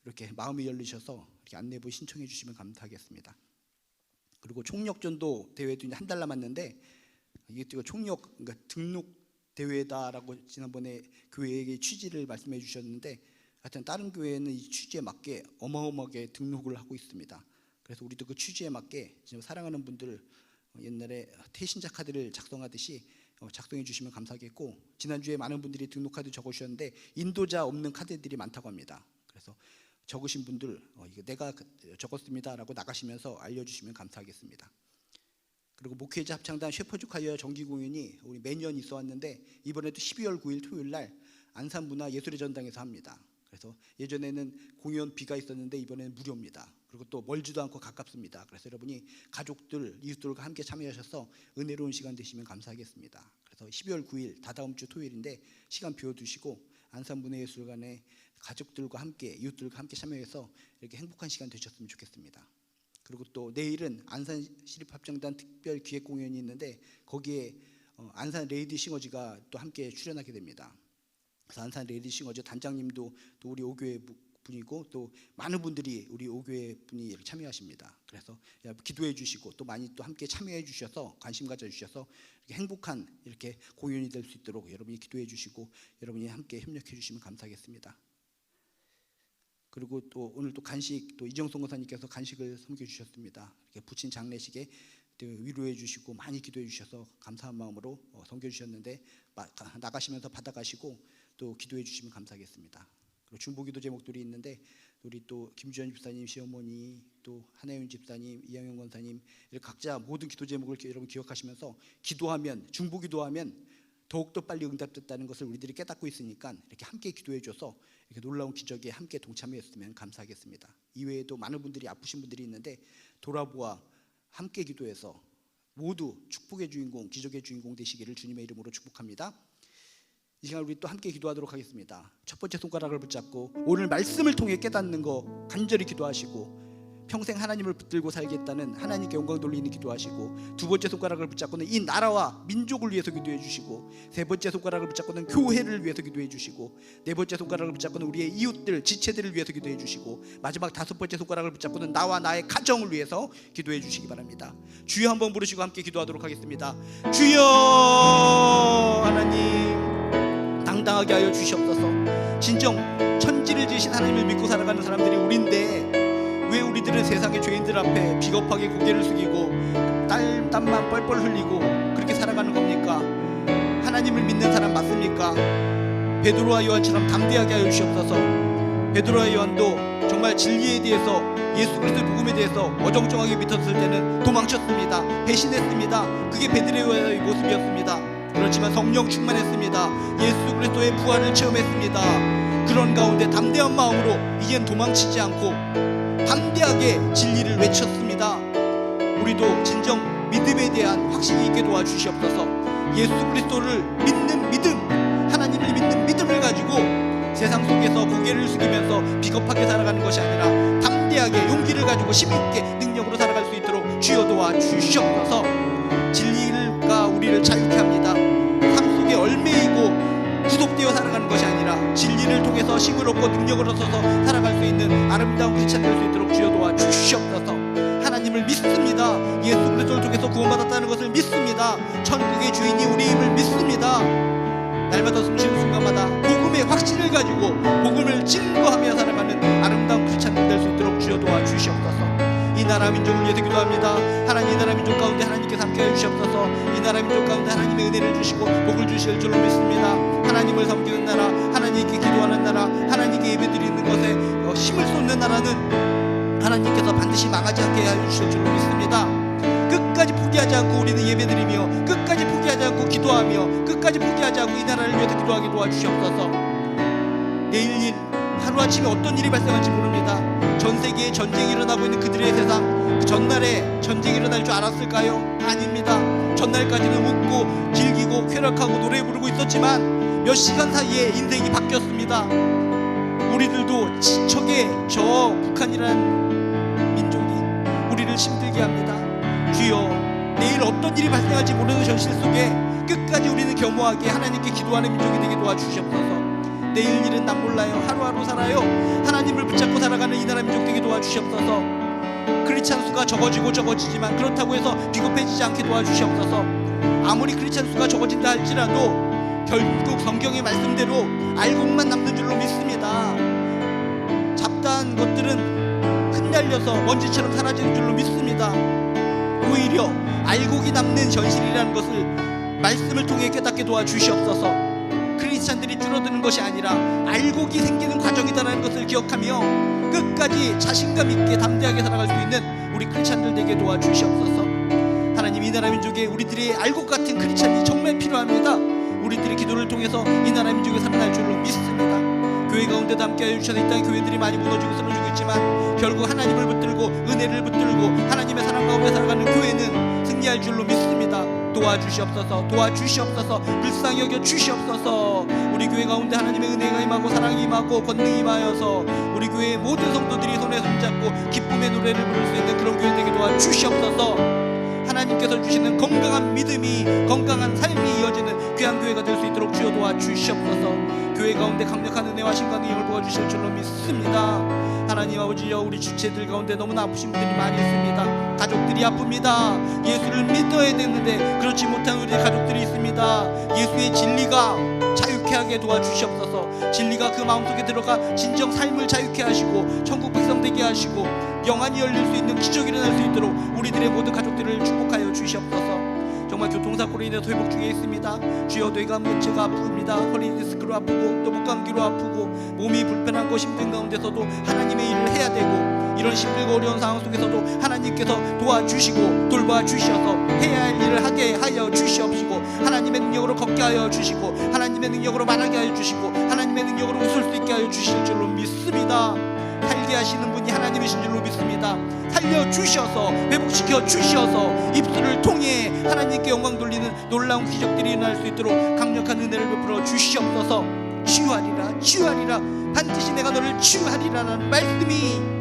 이렇게 마음이 열리셔서 이렇게 안내부 신청해 주시면 감사하겠습니다. 그리고 총력전도 대회도 한 달 남았는데, 이게 총력 그러니까 등록 대회다라고 지난번에 교회에게 취지를 말씀해 주셨는데, 하여튼 다른 교회는 이 취지에 맞게 어마어마하게 등록을 하고 있습니다. 그래서 우리도 그 취지에 맞게 지금 사랑하는 분들 옛날에 태신자 카드를 작성하듯이 작성해 주시면 감사하겠고, 지난주에 많은 분들이 등록 카드 적으셨는데 인도자 없는 카드들이 많다고 합니다. 그래서 적으신 분들 이거 내가 적었습니다라고 나가시면서 알려주시면 감사하겠습니다. 그리고 목회자 합창단 셰퍼드 콰이어 정기 공연이 우리 매년 있어 왔는데, 이번에도 12월 9일 토요일 날 안산문화예술의 전당에서 합니다. 그래서 예전에는 공연비가 있었는데 이번에는 무료입니다. 그리고 또 멀지도 않고 가깝습니다. 그래서 여러분이 가족들, 이웃들과 함께 참여하셔서 은혜로운 시간 되시면 감사하겠습니다. 그래서 12월 9일 다다음 주 토요일인데 시간 비워두시고 안산문화예술관에 가족들과 함께, 이웃들과 함께 참여해서 이렇게 행복한 시간 되셨으면 좋겠습니다. 그리고 또 내일은 안산시립합창단 특별 기획 공연이 있는데, 거기에 안산 레이디 싱어즈가 또 함께 출연하게 됩니다. 그래서 안산 레이디 싱어즈 단장님도 또 우리 오교회 분이고, 또 많은 분들이 우리 오교회 분이 참여하십니다. 그래서 기도해 주시고 또 많이 또 함께 참여해 주셔서 관심 가져 주셔서 행복한 이렇게 공연이 될 수 있도록 여러분이 기도해 주시고 여러분이 함께 협력해 주시면 감사하겠습니다. 그리고 또 오늘 또 간식, 또 이정성 권사님께서 간식을 섬겨 주셨습니다. 이렇게 부친 장례식에 위로해 주시고 많이 기도해 주셔서 감사한 마음으로 섬겨 주셨는데, 나가시면서 받아가시고 또 기도해 주시면 감사하겠습니다. 그리고 중보기도 제목들이 있는데, 우리 또 김주현 집사님 시어머니, 또 한혜윤 집사님, 이영현 권사님, 이렇게 각자 모든 기도 제목을 여러분 기억하시면서 기도하면, 중보기도하면 더욱더 빨리 응답됐다는 것을 우리들이 깨닫고 있으니까 이렇게 함께 기도해 줘서 이렇게 놀라운 기적에 함께 동참했으면 감사하겠습니다. 이외에도 많은 분들이 아프신 분들이 있는데, 돌아보아 함께 기도해서 모두 축복의 주인공, 기적의 주인공 되시기를 주님의 이름으로 축복합니다. 이 시간 우리 또 함께 기도하도록 하겠습니다. 첫 번째 손가락을 붙잡고 오늘 말씀을 통해 깨닫는 거 간절히 기도하시고, 평생 하나님을 붙들고 살겠다는 하나님께 영광 돌리는 기도하시고, 두 번째 손가락을 붙잡고는 이 나라와 민족을 위해서 기도해 주시고, 세 번째 손가락을 붙잡고는 교회를 위해서 기도해 주시고, 네 번째 손가락을 붙잡고는 우리의 이웃들, 지체들을 위해서 기도해 주시고, 마지막 다섯 번째 손가락을 붙잡고는 나와 나의 가정을 위해서 기도해 주시기 바랍니다. 주여 한번 부르시고 함께 기도하도록 하겠습니다. 주여 하나님, 당당하게 하여 주시옵소서. 진정 천지를 지으신 하나님을 믿고 살아가는 사람들이 우리인데, 왜 우리들은 세상의 죄인들 앞에 비겁하게 고개를 숙이고 땀만 뻘뻘 흘리고 그렇게 살아가는 겁니까? 하나님을 믿는 사람 맞습니까? 베드로와 요한처럼 담대하게 하여 주시옵소서. 베드로와 요한도 정말 진리에 대해서, 예수 그리스도의 복음에 대해서 어정쩡하게 믿었을 때는 도망쳤습니다. 배신했습니다. 그게 베드로의 모습이었습니다. 그렇지만 성령 충만했습니다. 예수 그리스도의 부활을 체험했습니다. 그런 가운데 담대한 마음으로 이젠 도망치지 않고 담대하게 진리를 외쳤습니다. 우리도 진정 믿음에 대한 확신이 있게 도와주시옵소서. 예수 그리스도를 믿는 믿음, 하나님을 믿는 믿음을 가지고 세상 속에서 고개를 숙이면서 비겁하게 살아가는 것이 아니라 담대하게 용기를 가지고 힘있게 능력으로 살아갈 수 있도록 주여 도와주시옵소서. 진리가 우리를 자유케 합니다. 삶 속에 얽매이고 구속되어 살아가는 것이 아니라 진리를 통해서 힘을 얻고 능력을 얻어서 살아갈 수 있는 아름다운 크리스찬 될 수 있도록 주여 도와주시옵소서. 하나님을 믿습니다. 예수 그리스도를 통해서 구원받았다는 것을 믿습니다. 천국의 주인이 우리임을 믿습니다. 날마다 숨쉬는 순간마다 복음의 확신을 가지고 복음을 증거하며 살아가는 아름다운 크리스찬 될 수 있도록 주여 도와주시옵소서. 이 나라 민족을 위해서 기도합니다. 하나님, 이 나라 민족 가운데 하나님께서 함께해 주시옵소서. 이 나라 민족 가운데 하나님의 은혜를 주시고 복을 주실 줄로 믿습니다. 하나님을 섬기는 나라, 하나님께 기도하는 나라, 하나님께 예배드리는 것에 힘을 쏟는 나라는 하나님께서 반드시 망하지 않게 하여 주실 줄로 믿습니다. 끝까지 포기하지 않고 우리는 예배드리며, 끝까지 포기하지 않고 기도하며, 끝까지 포기하지 않고 이 나라를 위해서 기도하게 도와주시옵소서. 내일 일, 하루아침에 어떤 일이 발생할지 모릅니다. 전 세계에 전쟁이 일어나고 있는 그들의 세상, 그 전날에 전쟁이 일어날 줄 알았을까요? 아닙니다. 전날까지는 웃고 즐기고 쾌락하고 노래 부르고 있었지만 몇 시간 사이에 인생이 바뀌었습니다. 우리들도 지척에 저 북한이라는 민족이 우리를 힘들게 합니다. 주여, 내일 어떤 일이 발생할지 모르는 현실 속에 끝까지 우리는 겸허하게 하나님께 기도하는 민족이 되게 도와주시옵소서. 내일 일은 난 몰라요. 하루하루 살아요. 하나님을 붙잡고 살아가는 이 나라 민족 되게 도와주시옵소서. 크리스찬 수가 적어지지만 그렇다고 해서 비겁해지지 않게 도와주시옵소서. 아무리 크리스찬 수가 적어진다 할지라도 결국 성경의 말씀대로 알곡만 남는 줄로 믿습니다. 잡다한 것들은 흩날려서 먼지처럼 사라지는 줄로 믿습니다. 오히려 알곡이 남는 현실이라는 것을 말씀을 통해 깨닫게 도와주시옵소서. 크리스찬들이 줄어드는 것이 아니라 알곡이 생기는 과정이다라는 것을 기억하며 끝까지 자신감 있게 담대하게 살아갈 수 있는 우리 크리스찬들 되게 도와주시옵소서. 하나님, 이 나라 민족에 우리들의 알곡 같은 크리스찬이 정말 필요합니다. 우리들의 기도를 통해서 이 나라 민족이 살아날 줄로 믿습니다. 교회 가운데도 함께하여 주셔서 이 땅의 교회들이 많이 무너지고 쓰러지고 있지만 결국 하나님을 붙들고 은혜를 붙들고 하나님의 사랑 가운데 살아가는 교회는 승리할 줄로 믿습니다. 도와주시옵소서. 도와주시옵소서. 불쌍히 여겨 주시옵소서. 우리 교회 가운데 하나님의 은혜가 임하고 사랑이 임하고 권능이 임하여서 우리 교회의 모든 성도들이 손에 손잡고 기쁨의 노래를 부를 수 있는 그런 교회 되게 도와주시옵소서. 하나님께서 주시는 건강한 믿음이, 건강한 삶이 이어지는 귀한 교회가 될 수 있도록 주여 도와주시옵소서. 교회 가운데 강력한 은혜와 신과 능력을 부어주실 줄로 믿습니다. 하나님 아버지여, 우리 주체들 가운데 너무나 아프신 분들이 많이 있습니다. 가족들이 아픕니다. 예수를 믿어야 되는데 그렇지 못한 우리 가족들이 있습니다. 예수의 진리가 자유케 하게 도와주시옵소서. 진리가 그 마음속에 들어가 진정 삶을 자유케 하시고 천국 백성 되게 하시고 영안이 열릴 수 있는 기적이 일어날 수 있도록 우리들의 모든 가족들을 축복하여 주시옵소서. 정말 교통사고로 인해서 회복 중에 있습니다. 주여, 뇌가 문제가 아픕니다. 허리 디스크로 아프고 또 목감기로 아프고 몸이 불편하고 힘든 가운데서도 하나님의 일을 해야 되고 이런 힘들고 어려운 상황 속에서도 하나님께서 도와주시고 돌봐주셔서 해야 할 일을 하게 하여 주시옵시고 하나님의 능력으로 걷게 하여 주시고 하나님의 능력으로 말하게 하여 주시고 하나님의 능력으로 웃을 수 있게 하여 주실 줄로 믿습니다. 살게 하시는 분이 하나님이신 줄로 믿습니다. 살려주셔서 회복시켜 주셔서 입술을 통해 하나님께 영광 돌리는 놀라운 기적들이 일어날 수 있도록 강력한 은혜를 베풀어 주시옵소서. 치유하리라, 치유하리라, 반드시 내가 너를 치유하리라는 말씀이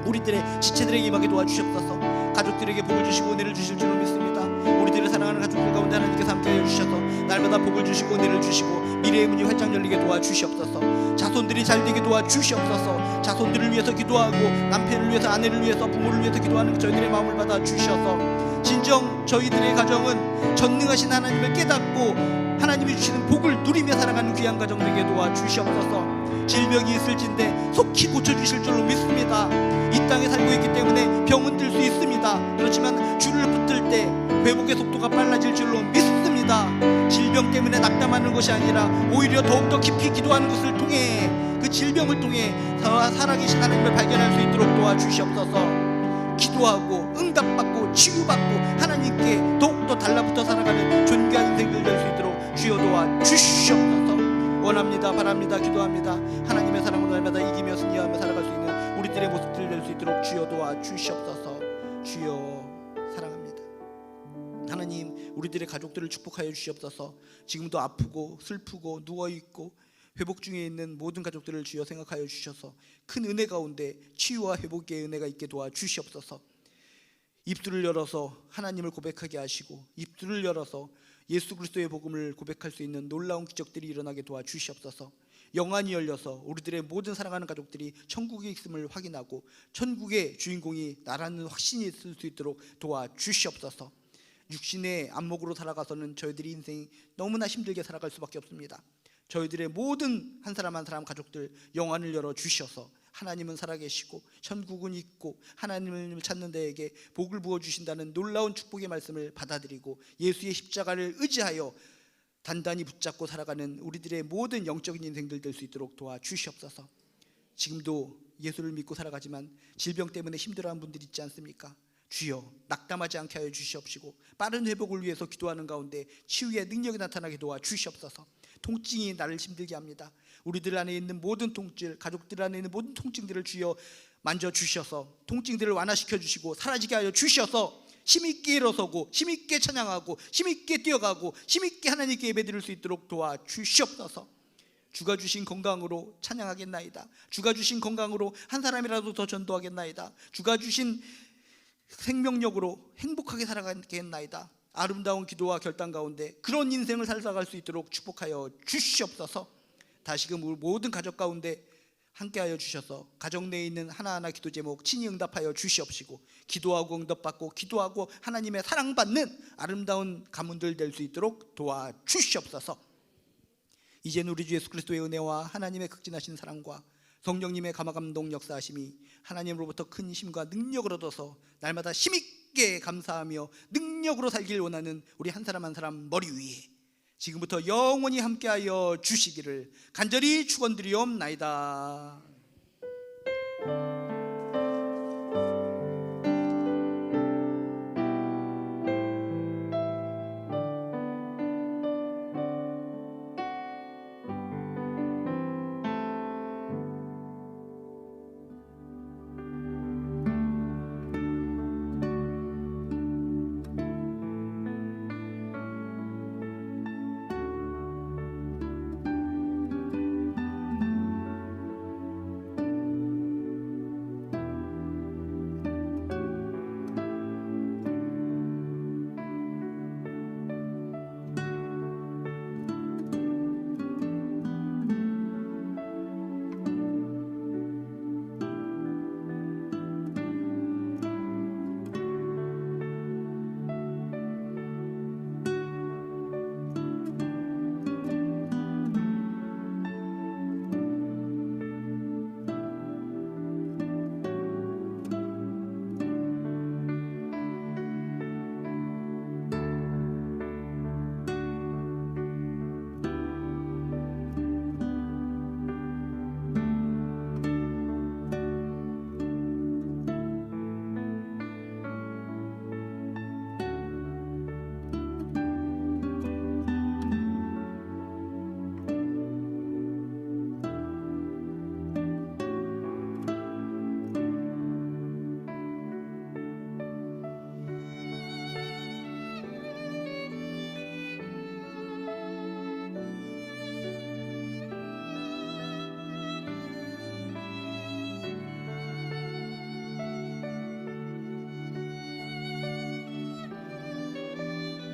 우리들의 지체들에게 임하게 도와주시옵소서. 가족들에게 복을 주시고 은혜를 주실 줄로 믿습니다. 우리들을 사랑하는 가족들 가운데 하나님께서 함께하여 주셔서 날마다 복을 주시고 은혜를 주시고 미래의 문이 활짝 열리게 도와주시옵소서. 자손들이 잘되게 도와주시옵소서. 자손들을 위해서 기도하고 남편을 위해서, 아내를 위해서, 부모를 위해서 기도하는 저희들의 마음을 받아 주셔서 진정 저희들의 가정은 전능하신 하나님을 깨닫고 하나님이 주시는 복을 누리며 살아가는 귀한 가정 되게 도와주시옵소서. 질병이 있을진데 속히 고쳐주실 줄로 믿습니다. 이 땅에 살고 있기 때문에 병은 들 수 있습니다. 그렇지만 주를 붙들 때 회복의 속도가 빨라질 줄로 믿습니다. 질병 때문에 낙담하는 것이 아니라 오히려 더욱더 깊이 기도하는 것을 통해 그 질병을 통해 살아계신 하나님을 발견할 수 있도록 도와주시옵소서. 기도하고 응답받고 치유받고 하나님께 더욱더 달라붙어 살아가는 존귀한 인생들 될 수 있도록 주여 도와주시옵소서. 원합니다. 바랍니다. 기도합니다. 하나님의 사랑으로 날마다 이기며 승리하며 살아갈 수 있는 우리들의 모습들 될 수 있도록 주여 도와주시옵소서. 주여 사랑합니다. 하나님, 우리들의 가족들을 축복하여 주시옵소서. 지금도 아프고 슬프고 누워있고 회복 중에 있는 모든 가족들을 주여 생각하여 주셔서 큰 은혜 가운데 치유와 회복의 은혜가 있게 도와주시옵소서. 입술을 열어서 하나님을 고백하게 하시고 입술을 열어서 예수 그리스도의 복음을 고백할 수 있는 놀라운 기적들이 일어나게 도와주시옵소서. 영안이 열려서 우리들의 모든 사랑하는 가족들이 천국에 있음을 확인하고 천국의 주인공이 나라는 확신이 있을 수 있도록 도와주시옵소서. 육신의 안목으로 살아가서는 저희들이 인생 너무나 힘들게 살아갈 수밖에 없습니다. 저희들의 모든 한 사람 한 사람 가족들 영안을 열어 주셔서 하나님은 살아계시고 천국은 있고 하나님을 찾는 데에게 복을 부어주신다는 놀라운 축복의 말씀을 받아들이고 예수의 십자가를 의지하여 단단히 붙잡고 살아가는 우리들의 모든 영적인 인생들 될 수 있도록 도와주시옵소서. 지금도 예수를 믿고 살아가지만 질병 때문에 힘들어하는 분들이 있지 않습니까? 주여 낙담하지 않게 하여 주시옵시고 빠른 회복을 위해서 기도하는 가운데 치유의 능력이 나타나게 도와주시옵소서. 통증이 나를 힘들게 합니다. 우리들 안에 있는 모든 통증, 가족들 안에 있는 모든 통증들을 주여 만져주셔서 통증들을 완화시켜 주시고 사라지게 하여 주셔서 힘있게 일어서고 힘있게 찬양하고 힘있게 뛰어가고 힘있게 하나님께 예배드릴 수 있도록 도와주시옵소서. 주가 주신 건강으로 찬양하겠나이다. 주가 주신 건강으로 한 사람이라도 더 전도하겠나이다. 주가 주신 생명력으로 행복하게 살아가겠나이다. 아름다운 기도와 결단 가운데 그런 인생을 살아갈 수 있도록 축복하여 주시옵소서. 다시금 우리 모든 가족 가운데 함께하여 주셔서 가정 내에 있는 하나하나 기도 제목 친히 응답하여 주시옵시고, 기도하고 응답받고 기도하고 하나님의 사랑받는 아름다운 가문들 될 수 있도록 도와주시옵소서. 이제는 우리 주 예수 그리스도의 은혜와 하나님의 극진하신 사랑과 성령님의 감화감동 역사하심이 하나님으로부터 큰 힘과 능력을 얻어서 날마다 힘있게 감사하며 능력으로 살길 원하는 우리 한 사람 한 사람 머리 위에 지금부터 영원히 함께하여 주시기를 간절히 축원드리옵나이다.